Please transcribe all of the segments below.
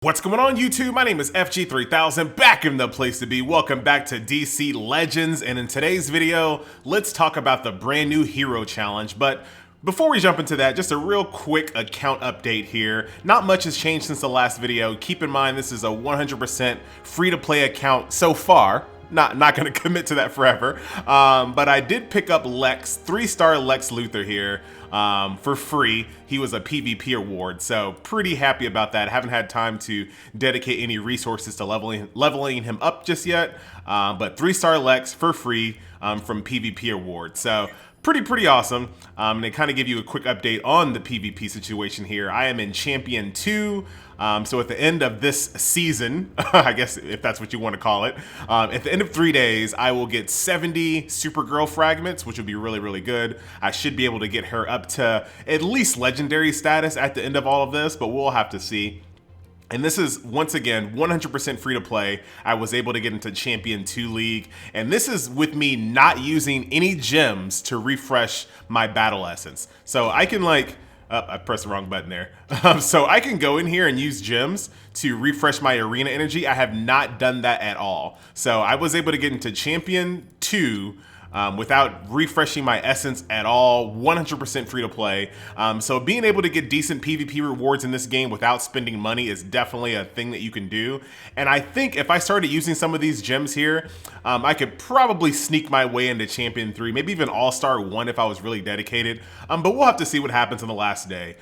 What's going on YouTube? My name is FG3000, back in the place to be. Welcome back to DC Legends, and in today's video, let's talk about the brand new Hero Challenge. But before we jump into that, just a real quick account update here. Not much has changed since the last video. Keep in mind this is a 100% free-to-play account so far. Not gonna commit to that forever, but I did pick up Lex, 3-star Lex Luthor here for free. He was a PvP award, so pretty happy about that. Haven't had time to dedicate any resources to leveling him up just yet, but 3-star Lex for free from PvP award. So pretty awesome. And to kind of give you a quick update on the PvP situation here, I am in Champion 2. So at the end of this season, I guess if that's what you want to call it, at the end of 3 days, I will get 70 Supergirl fragments, which would be really good. I should be able to get her up to at least legendary status at the end of all of this, but we'll have to see. And this is, once again, 100% free to play. I was able to get into Champion 2 League. And this is with me not using any gems to refresh my battle essence. So I can I pressed the wrong button there. So I can go in here and use gems to refresh my arena energy. I have not done that at all. So I was able to get into Champion 2 without refreshing my essence at all, 100% free to play. So being able to get decent PvP rewards in this game without spending money is definitely a thing that you can do. And I think if I started using some of these gems here, I could probably sneak my way into Champion 3, maybe even All-Star 1 if I was really dedicated. But we'll have to see what happens on the last day.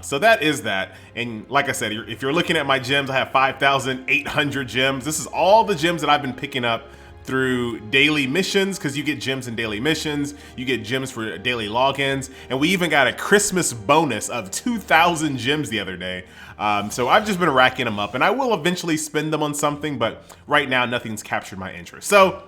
So that is that. And like I said, if you're looking at my gems, I have 5,800 gems. This is all the gems that I've been picking up through daily missions, because you get gems in daily missions, you get gems for daily logins, and we even got a Christmas bonus of 2,000 gems the other day. So I've just been racking them up, and I will eventually spend them on something, but right now nothing's captured my interest. So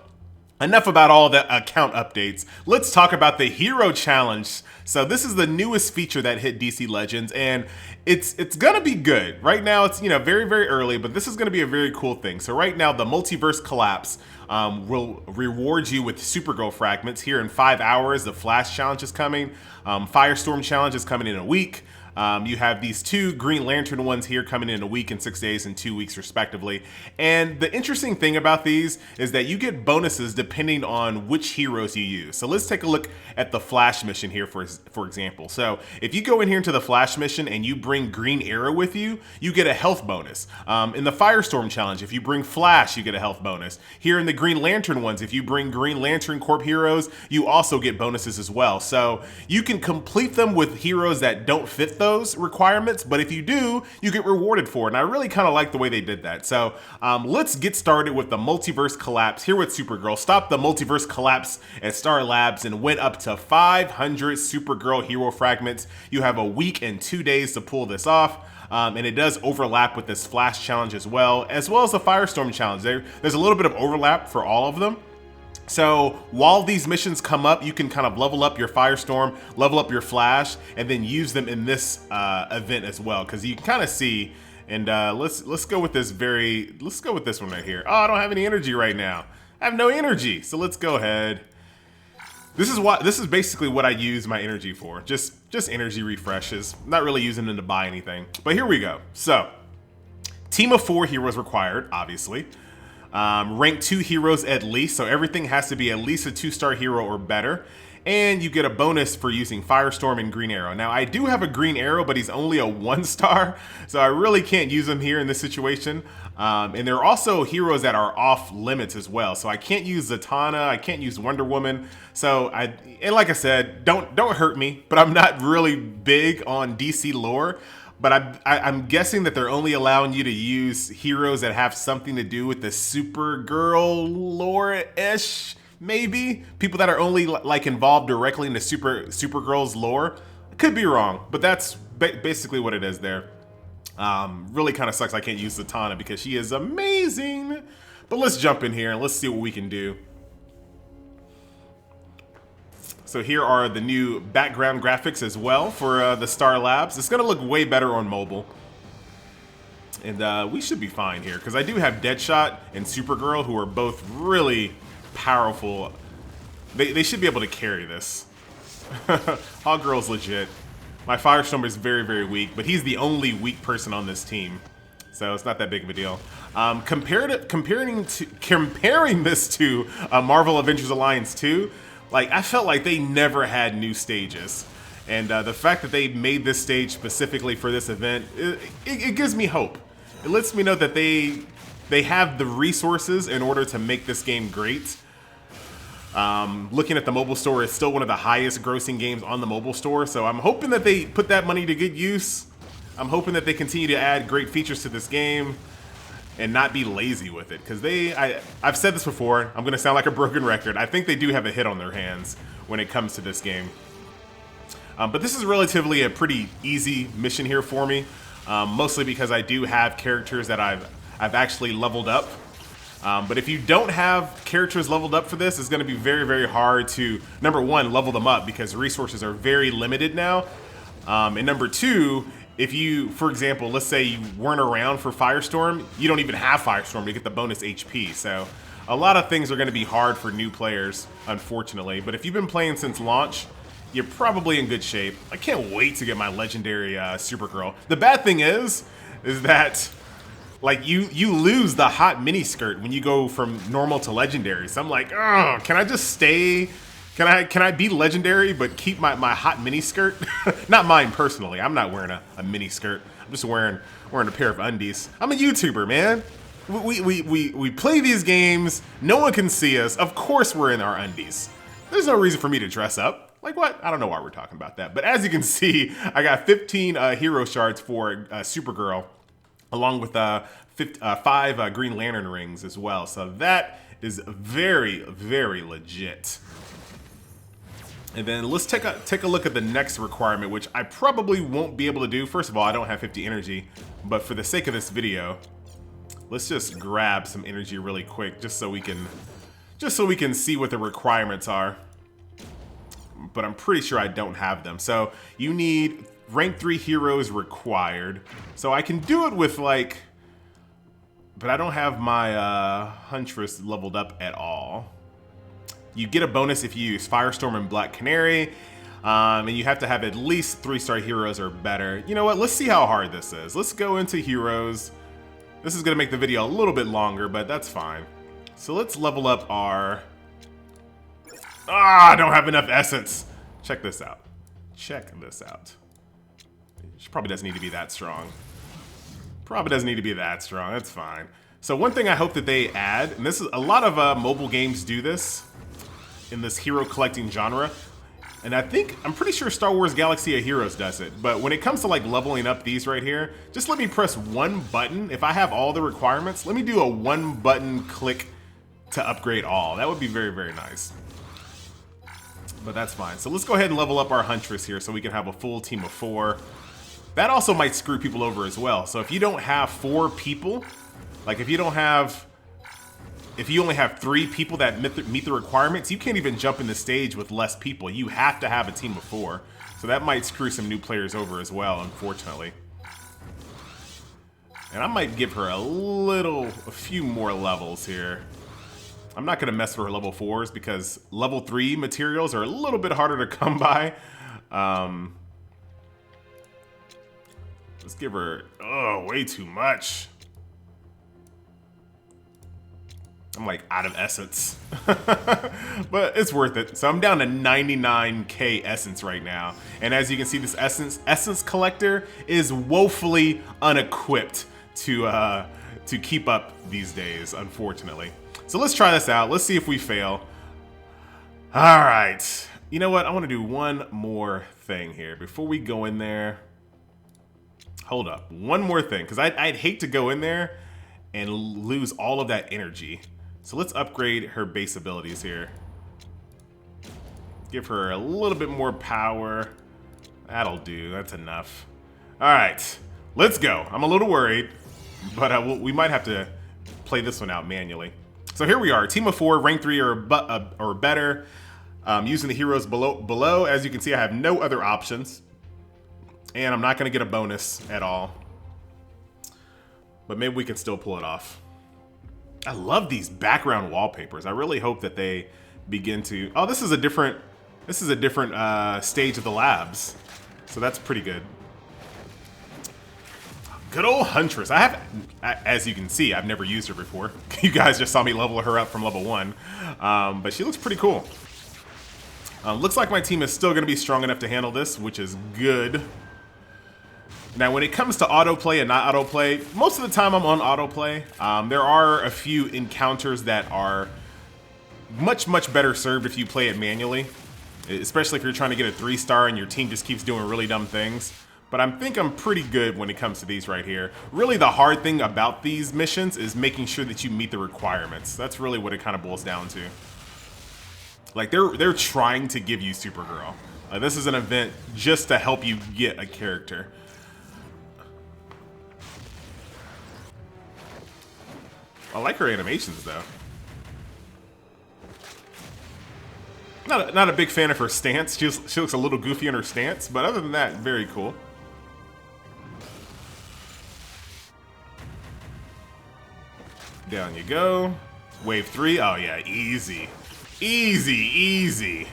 enough about all the account updates. Let's talk about the Hero Challenge. So this is the newest feature that hit DC Legends, and it's gonna be good. Right now it's very early, but this is gonna be a very cool thing. So right now the Multiverse Collapse will reward you with Supergirl fragments. Here in 5 hours, the Flash Challenge is coming. Firestorm Challenge is coming in a week. You have these 2 Green Lantern ones here coming in a week and 6 days and 2 weeks respectively. And the interesting thing about these is that you get bonuses depending on which heroes you use. So let's take a look at the Flash mission here for example. So if you go in here into the Flash mission and you bring Green Arrow with you, you get a health bonus. In the Firestorm Challenge, if you bring Flash, you get a health bonus. Here in the Green Lantern ones, if you bring Green Lantern Corp heroes, you also get bonuses as well. So you can complete them with heroes that don't fit those requirements, but if you do, you get rewarded for it. And I really kind of like the way they did that. So let's get started with the Multiverse Collapse here with Supergirl. Stopped the Multiverse Collapse at Star Labs and went up to 500 Supergirl hero fragments. You have a week and 2 days to pull this off. And it does overlap with this Flash Challenge as well as the Firestorm Challenge. There's a little bit of overlap for all of them. So while these missions come up, you can kind of level up your Firestorm, level up your Flash, and then use them in this event as well. Because you can kind of see, and let's go with this one right here. Oh, I don't have any energy right now. I have no energy, so let's go ahead. This is basically what I use my energy for. Just energy refreshes. Not really using them to buy anything. But here we go. So team of 4 heroes required, obviously. Rank 2 heroes at least, so everything has to be at least a 2-star hero or better. And you get a bonus for using Firestorm and Green Arrow. Now I do have a Green Arrow, but he's only a 1-star, so I really can't use him here in this situation. And there are also heroes that are off limits as well. So I can't use Zatanna, I can't use Wonder Woman. So and like I said, don't hurt me, but I'm not really big on DC lore. But I'm guessing that they're only allowing you to use heroes that have something to do with the Supergirl lore-ish, maybe? People that are only involved directly in the Supergirl's lore. Could be wrong, but that's basically what it is there. Really kind of sucks I can't use Zatanna because she is amazing. But let's jump in here and let's see what we can do. So here are the new background graphics as well for the Star Labs. It's gonna look way better on mobile. And we should be fine here, because I do have Deadshot and Supergirl, who are both really powerful. They should be able to carry this. Hawkgirl's legit. My Firestorm is very weak, but he's the only weak person on this team. so it's not that big of a deal. Comparing this to Marvel Avengers Alliance 2, like I felt like they never had new stages. And the fact that they made this stage specifically for this event, it gives me hope. It lets me know that they have the resources in order to make this game great. Looking at the mobile store, it's still one of the highest grossing games on the mobile store, so I'm hoping that they put that money to good use. I'm hoping that they continue to add great features to this game and not be lazy with it, because I've said this before, I'm gonna sound like a broken record, I think they do have a hit on their hands when it comes to this game. But this is relatively a pretty easy mission here for me, mostly because I do have characters that I've actually leveled up. But if you don't have characters leveled up for this, it's going to be very, very hard to, number one, level them up because resources are very limited now. And number two, if you, for example, let's say you weren't around for Firestorm, you don't even have Firestorm to get the bonus HP. So a lot of things are going to be hard for new players, unfortunately. But if you've been playing since launch, you're probably in good shape. I can't wait to get my legendary Supergirl. The bad thing is that like you lose the hot mini skirt when you go from normal to legendary. So I'm like, oh, can I just stay? Can I be legendary but keep my hot mini skirt? Not mine personally. I'm not wearing a mini skirt. I'm just wearing a pair of undies. I'm a YouTuber, man. We play these games. No one can see us. Of course we're in our undies. There's no reason for me to dress up. Like what? I don't know why we're talking about that. But as you can see, I got 15 hero shards for Supergirl, along with 5 Green Lantern rings as well. So that is very, very legit. And then let's take a look at the next requirement, which I probably won't be able to do. First of all, I don't have 50 energy, but for the sake of this video, let's just grab some energy really quick, just so we can see what the requirements are. But I'm pretty sure I don't have them. So you need rank 3 heroes required. So I can do it with like, but I don't have my Huntress leveled up at all. You get a bonus if you use Firestorm and Black Canary. And you have to have at least 3-star heroes or better. You know what? Let's see how hard this is. Let's go into heroes. This is going to make the video a little bit longer, but that's fine. So let's level up our... I don't have enough essence. Check this out. Check this out. She probably doesn't need to be that strong. Probably doesn't need to be that strong. That's fine. So one thing I hope that they add, and this is a lot of mobile games do this in this hero collecting genre, and I'm pretty sure Star Wars Galaxy of Heroes does it. But when it comes to like leveling up these right here, just let me press one button. If I have all the requirements, let me do a one button click to upgrade all. That would be very, very nice. But that's fine. So let's go ahead and level up our Huntress here so we can have a full team of 4. That also might screw people over as well. So if you don't have 4 people, like if you only have 3 people that meet the requirements, you can't even jump in the stage with less people. You have to have a team of 4. So that might screw some new players over as well, unfortunately. And I might give her a few more levels here. I'm not gonna mess with her level 4s because level 3 materials are a little bit harder to come by. Let's give her, way too much. I'm like out of essence, but it's worth it. So I'm down to 99k essence right now. And as you can see, this essence collector is woefully unequipped to keep up these days, unfortunately. So let's try this out. Let's see if we fail. All right. You know what? I want to do one more thing here before we go in there. Hold up. One more thing, because I'd hate to go in there and lose all of that energy. So let's upgrade her base abilities here. Give her a little bit more power. That'll do. That's enough. All right. Let's go. I'm a little worried, but we might have to play this one out manually. So here we are, team of 4, rank 3 or better. Using the heroes below. As you can see, I have no other options. And I'm not gonna get a bonus at all. But maybe we can still pull it off. I love these background wallpapers. I really hope that they begin to... Oh, this is a different stage of the labs. So that's pretty good. Good old Huntress. As you can see, I've never used her before. You guys just saw me level her up from level 1. But she looks pretty cool. Looks like my team is still going to be strong enough to handle this, which is good. Now, when it comes to autoplay and not autoplay, most of the time I'm on autoplay. There are a few encounters that are much better served if you play it manually, especially if you're trying to get a 3-star and your team just keeps doing really dumb things. But I think I'm pretty good when it comes to these right here. Really, the hard thing about these missions is making sure that you meet the requirements. That's really what it kind of boils down to. Like, they're trying to give you Supergirl. This is an event just to help you get a character. I like her animations, though. Not a big fan of her stance. She looks a little goofy in her stance, but other than that, very cool. Down you go. Wave 3. Oh yeah, easy. Easy.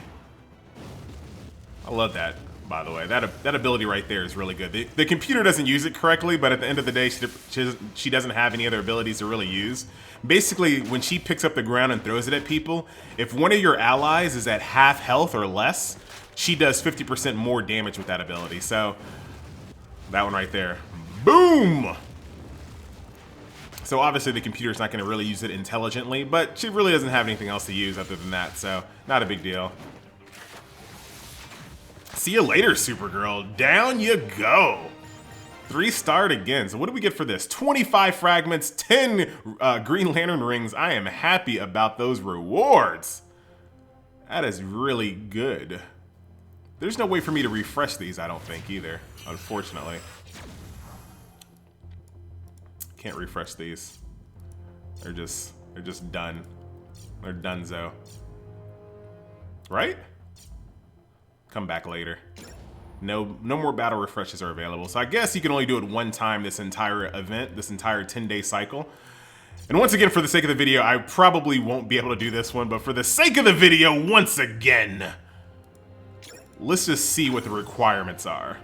I love that, by the way. That ability right there is really good. The computer doesn't use it correctly, but at the end of the day, she doesn't have any other abilities to really use. Basically, when she picks up the ground and throws it at people, if one of your allies is at half health or less, she does 50% more damage with that ability. So, that one right there. Boom! So obviously the computer's not going to really use it intelligently, but she really doesn't have anything else to use other than that, so not a big deal. See you later, Supergirl. Down you go. 3-starred again. So what do we get for this? 25 fragments, 10 Green Lantern rings. I am happy about those rewards. That is really good. There's no way for me to refresh these, I don't think, either, unfortunately. Can't refresh these. They're just done. They're donezo. Right? Come back later. No more battle refreshes are available. So I guess you can only do it one time this entire event, this entire 10-day cycle. And once again, for the sake of the video, I probably won't be able to do this one, but for the sake of the video, once again, let's just see what the requirements are.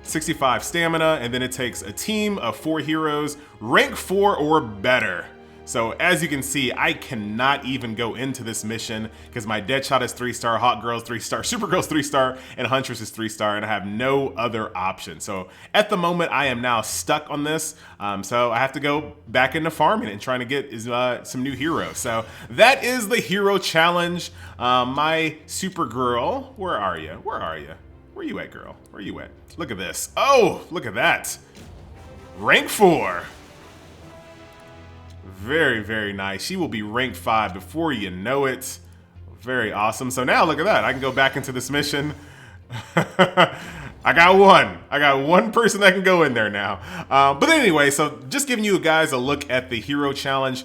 65 stamina, and then it takes a team of 4 heroes, rank 4 or better. So as you can see, I cannot even go into this mission because my Deadshot is 3-star, Hawkgirl's 3-star, Supergirl's 3-star, and Huntress is 3-star, and I have no other option. So at the moment, I am now stuck on this. So I have to go back into farming and trying to get some new heroes. So that is the hero challenge. My Supergirl, where are you? Where are you? Where you at, girl? Where you at? Look at this. Oh, look at that. Rank 4. Very nice. She will be rank 5 before you know it. Very awesome. So now look at that. I can go back into this mission. I got one person that can go in there now. But anyway, so just giving you guys a look at the hero challenge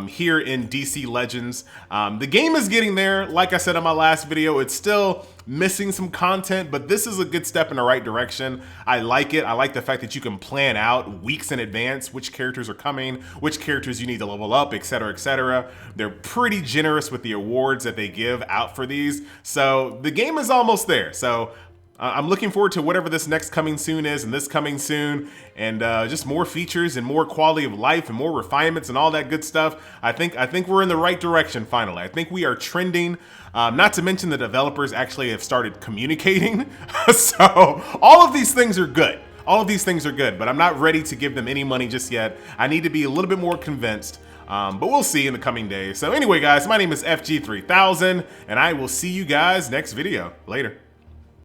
here in DC Legends. The game is getting there. Like I said in my last video, it's still missing some content, but this is a good step in the right direction. I like it. I like the fact that you can plan out weeks in advance which characters are coming, which characters you need to level up, etc., etc. They're pretty generous with the awards that they give out for these. So the game is almost there. So I'm looking forward to whatever this next coming soon is, and this coming soon, and just more features and more quality of life and more refinements and all that good stuff. I think we're in the right direction finally. I think we are trending. Not to mention the developers actually have started communicating. So all of these things are good. All of these things are good, but I'm not ready to give them any money just yet. I need to be a little bit more convinced. But we'll see in the coming days. So anyway, guys, my name is FG3000, and I will see you guys next video. Later.